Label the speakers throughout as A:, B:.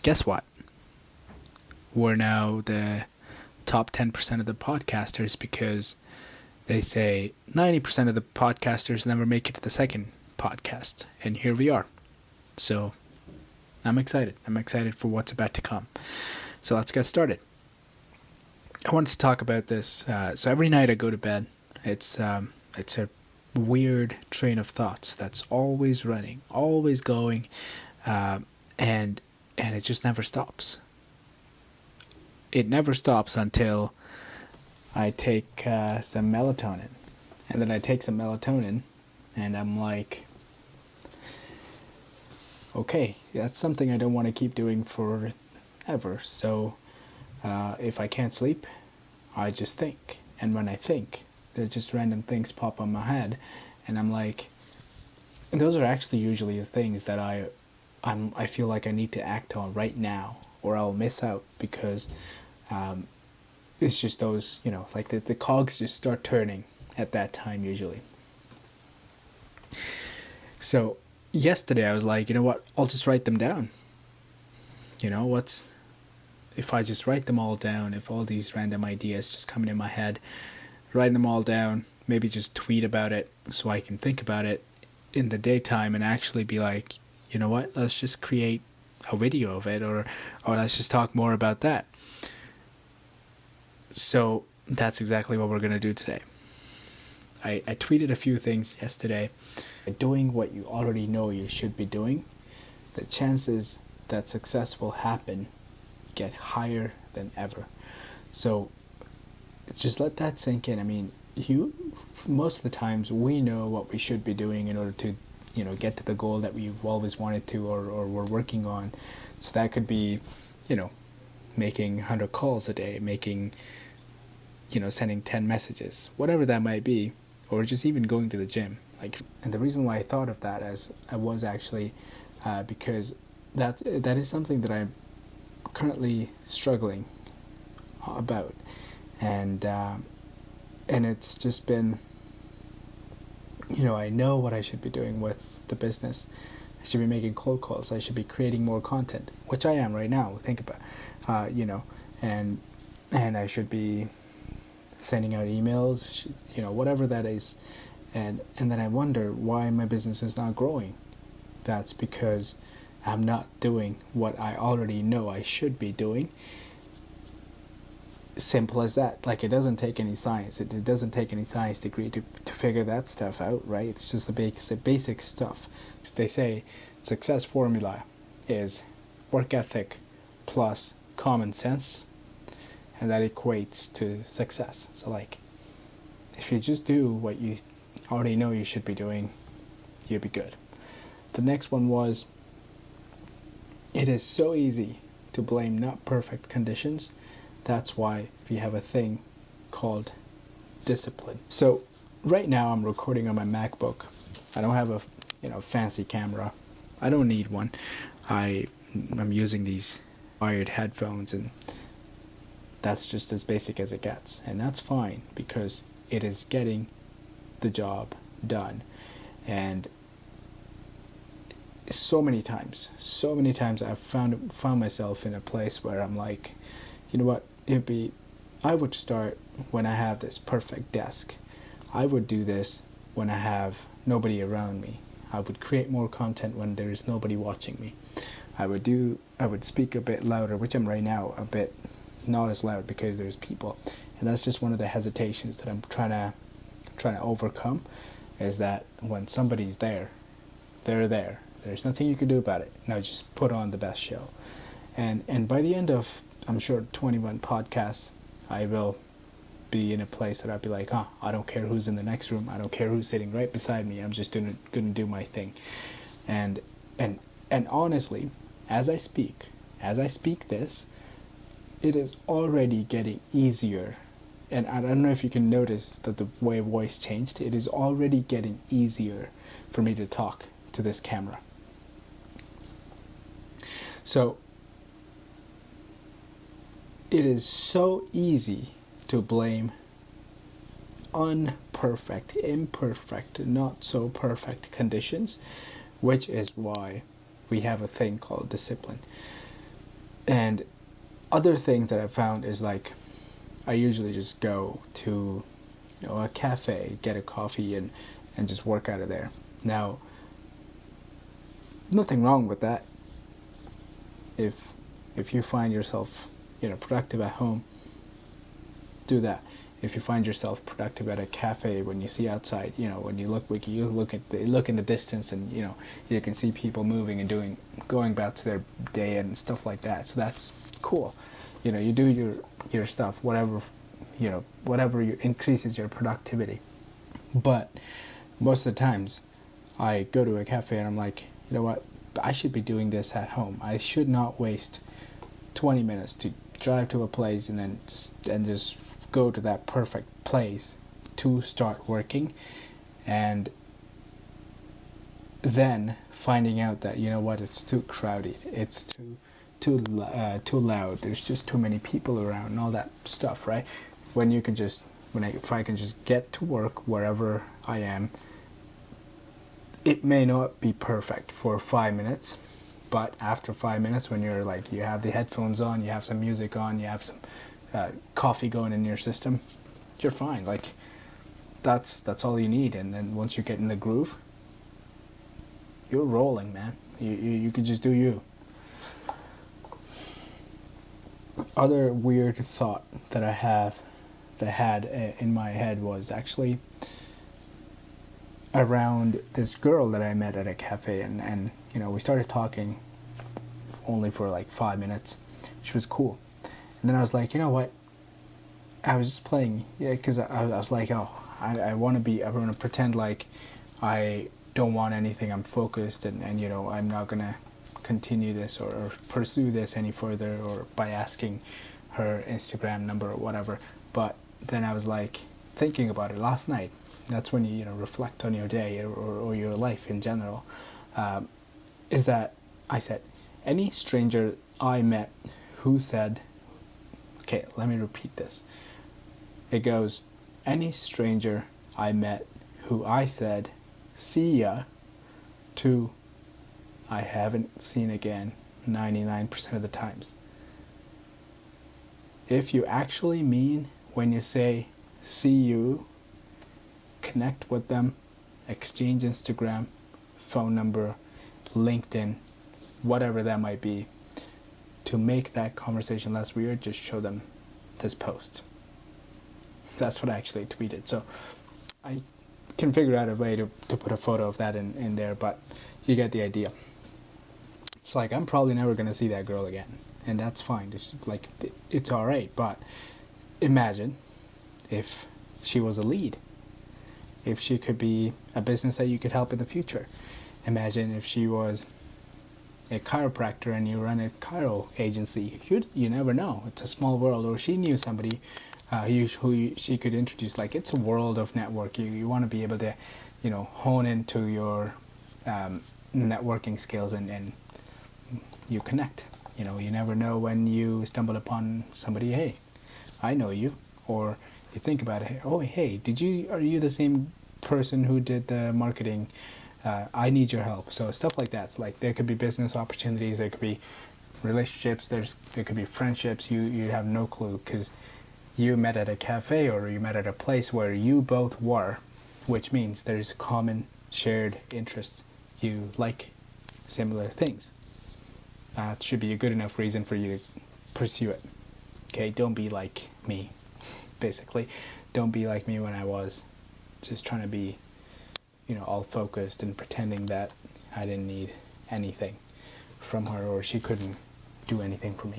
A: guess what? We're now the top 10% of the podcasters because they say 90% of the podcasters never make it to the second podcast. And here we are. So I'm excited. I'm excited for what's about to come. So let's get started. I wanted to talk about this. So every night I go to bed, it's a weird train of thoughts that's always running, always going, and it just never stops. It never stops until I take some melatonin, and then I take some melatonin, and I'm like, okay, that's something I don't want to keep doing forever. So if I can't sleep, I just think, and when I think, there just random things pop on my head, and I'm like, and those are actually usually the things that I feel like I need to act on right now, or I'll miss out, because it's just those, like the cogs just start turning at that time usually. So yesterday I was like, you know what, I'll just write them down. If I just write them all down, if all these random ideas just come in my head, write them all down, maybe just tweet about it so I can think about it in the daytime and actually be like, you know what, let's just create a video of it, or let's just talk more about that. So that's exactly what we're going to do today. I tweeted a few things yesterday. Doing what you already know you should be doing, the chances that success will happen get higher than ever. So just let that sink in. I mean, most of the times we know what we should be doing in order to, get to the goal that we've always wanted to, or we're working on. So that could be, making 100 calls a day, sending 10 messages, whatever that might be, or just even going to the gym. And the reason why I thought of that as I was actually because that is something that I'm currently struggling about, and it's just been, I know what I should be doing with the business. I should be making cold calls. I should be creating more content, which I am right now. Think about, and I should be sending out emails, whatever that is, and then I wonder why my business is not growing. That's because I'm not doing what I already know I should be doing. Simple as that. It doesn't take any science. It doesn't take any science degree to figure that stuff out, right? It's just the basic stuff. They say success formula is work ethic plus common sense, and that equates to success. So if you just do what you already know you should be doing, you'll be good. The next one was, it is so easy to blame not perfect conditions. That's why we have a thing called discipline. So right now I'm recording on my MacBook. I don't have a fancy camera. I don't need one. I'm using these wired headphones, and that's just as basic as it gets. And that's fine, because it is getting the job done. And so many times I've found myself in a place where I'm like, you know what, I would start when I have this perfect desk. I would do this when I have nobody around me. I would create more content when there is nobody watching me. I would speak a bit louder, which I'm right now a bit not as loud because there's people. And that's just one of the hesitations that I'm trying to overcome, is that when somebody's there, they're there. There's nothing you can do about it. Now just put on the best show. And by the end of, I'm sure, 21 podcasts, I will be in a place that I'll be like, I don't care who's in the next room. I don't care who's sitting right beside me. I'm just gonna do my thing. And honestly, as I speak this, it is already getting easier. And I don't know if you can notice that the way voice changed. It is already getting easier for me to talk to this camera. So it is so easy to blame imperfect, not so perfect conditions, which is why we have a thing called discipline. And other things that I've found is like I usually just go to a cafe, get a coffee, and just work out of there. Now, nothing wrong with that. If you find yourself productive at home, do that. If you find yourself productive at a cafe, when you see outside, when you look in the distance, and you can see people moving and going about to their day and stuff like that. So that's cool. You do your stuff, whatever increases your productivity. But most of the times, I go to a cafe and I'm like, you know what? I should be doing this at home. I should not waste 20 minutes to drive to a place and just go to that perfect place to start working, and then finding out that it's too crowded, it's too loud, there's just too many people around and all that stuff, right? When you can just if I can just get to work wherever I am. It may not be perfect for 5 minutes, but after 5 minutes, when you're like, you have the headphones on, you have some music on, you have some coffee going in your system, you're fine. Like, that's all you need. And then once you get in the groove, you're rolling, man. You can just do you. Other weird thought that I had in my head was actually around this girl that I met at a cafe, and we started talking only for like 5 minutes. She was cool. And then I was like, you know what? I was just playing, because I was like, oh, I want to pretend like I don't want anything. I'm focused, and I'm not going to continue this or pursue this any further, or by asking her Instagram number or whatever. But then I was like thinking about it last night. That's when you reflect on your day, or your life in general. Is that I said, any stranger I met who said, okay, let me repeat this. It goes, any stranger I met who I said, see ya, to I haven't seen again 99% of the times. If you actually mean when you say see you, connect with them, exchange Instagram, phone number, LinkedIn, whatever that might be, to make that conversation less weird, just show them this post. That's what I actually tweeted. So I can figure out a way to put a photo of that in there, but you get the idea. It's like, I'm probably never going to see that girl again, and that's fine. It's all right, but imagine if she was a lead. If she could be a business that you could help in the future. Imagine if she was a chiropractor and you run a chiro agency. You never know. It's a small world. Or she knew somebody who she could introduce. Like, it's a world of network. You want to be able to, hone into your networking skills and you connect. You never know when you stumble upon somebody. Hey, I know you. Or you think about it. Oh, hey, are you the same person who did the marketing? I need your help. So stuff like that. So like, there could be business opportunities. There could be relationships. There could be friendships. You have no clue, because you met at a cafe or you met at a place where you both were, which means there's common shared interests. You like similar things. That should be a good enough reason for you to pursue it. Okay, don't be like me. Basically, don't be like me when I was just trying to be, all focused and pretending that I didn't need anything from her, or she couldn't do anything for me.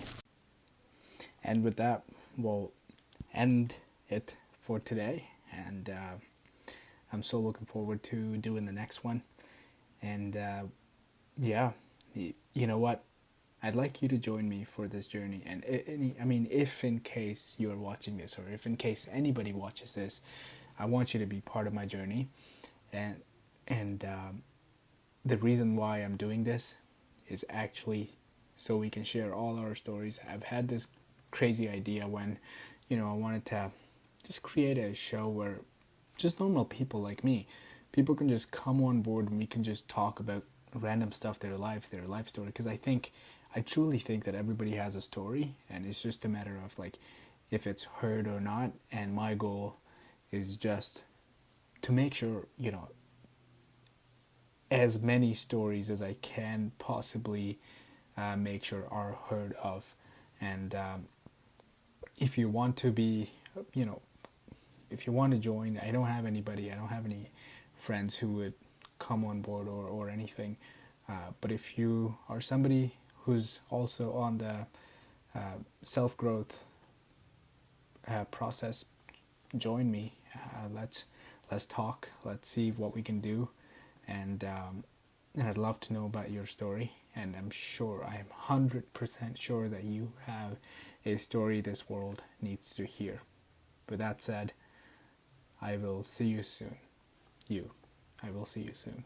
A: And with that, we'll end it for today. And I'm so looking forward to doing the next one. And yeah, you know what? I'd like you to join me for this journey. And if in case you're watching this, or if in case anybody watches this, I want you to be part of my journey. And the reason why I'm doing this is actually so we can share all our stories. I've had this crazy idea when, I wanted to just create a show where just normal people like me, people can just come on board and we can just talk about random stuff, their lives, their life story. Because I think I truly think that everybody has a story, and it's just a matter of like if it's heard or not. And my goal is just to make sure, as many stories as I can possibly make sure are heard of. And if you want to be, you know, if you want to join, I don't have anybody, I don't have any friends who would come on board or anything. But if you are somebody who's also on the self growth process, join me. Let's talk. Let's see what we can do, and I'd love to know about your story. And I'm 100% sure that you have a story this world needs to hear. With that said, I will see you soon. I will see you soon.